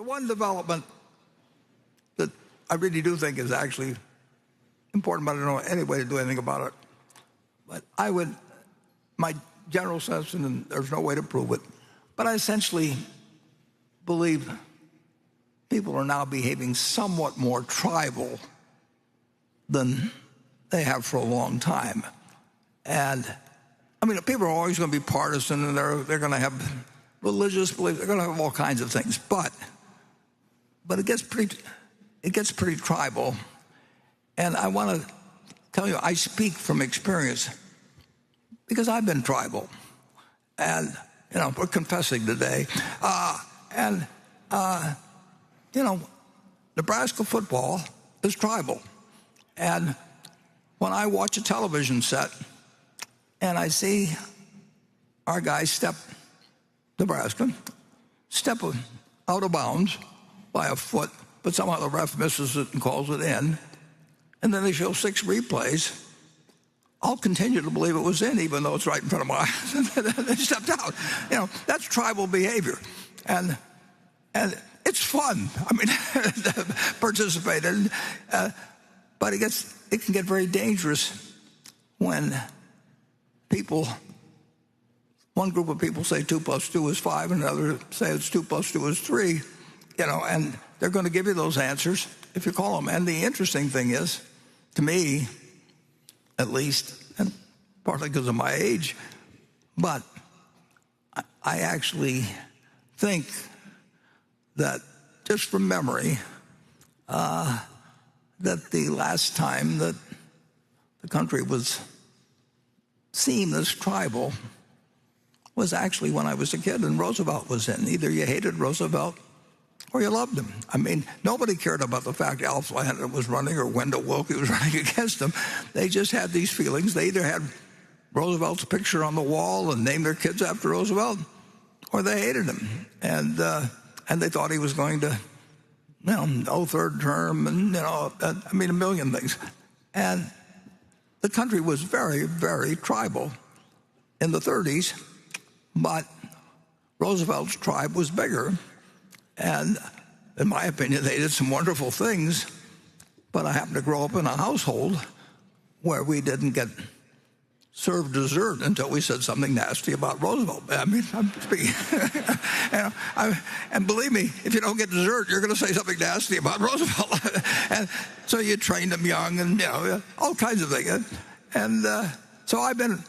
The one development that I really do think is actually important, but I don't know any way to do anything about it. But my general sense, and there's no way to prove it, but I essentially believe people are now behaving somewhat more tribal than they have for a long time. And I mean, people are always going to be partisan, and they're going to have religious beliefs. They're going to have all kinds of things, but it gets pretty tribal. And I want to tell you, I speak from experience because I've been tribal, and we're confessing today. Nebraska football is tribal, and when I watch a television set and I see our guys Nebraska step out of bounds by a foot, but somehow the ref misses it and calls it in, and then they show 6 replays, I'll continue to believe it was in, even though it's right in front of my eyes. They stepped out. That's tribal behavior, and it's fun. I mean, participate in, but it can get very dangerous when one group of people say 2 + 2 is 5, and another say it's 2 + 2 is 3, and they're going to give you those answers if you call them. And the interesting thing is, to me, at least, and partly because of my age, but I actually think that, just from memory, that the last time that the country was seen as tribal was actually when I was a kid and Roosevelt was in. Either you hated Roosevelt or you loved him. I mean, nobody cared about the fact Alf Landon was running or Wendell Willkie was running against him. They just had these feelings. They either had Roosevelt's picture on the wall and named their kids after Roosevelt, or they hated him. And they thought he was going to, no third term, and, a million things. And the country was very, very tribal in the 30s, but Roosevelt's tribe was bigger. And in my opinion, they did some wonderful things, but I happened to grow up in a household where we didn't get served dessert until we said something nasty about Roosevelt. I mean, I'm speaking. And believe me, if you don't get dessert, you're going to say something nasty about Roosevelt. And so you trained them young, and all kinds of things. And so I think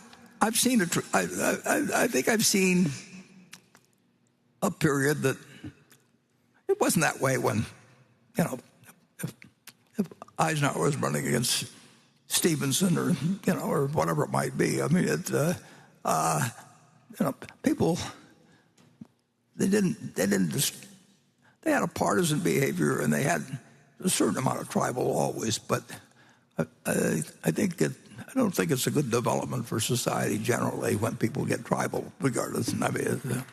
I've seen a period that it wasn't that way when, if Eisenhower was running against Stevenson or whatever it might be. I mean, people, they had a partisan behavior, and they had a certain amount of tribal always, but I don't think it's a good development for society generally when people get tribal regardless. I mean,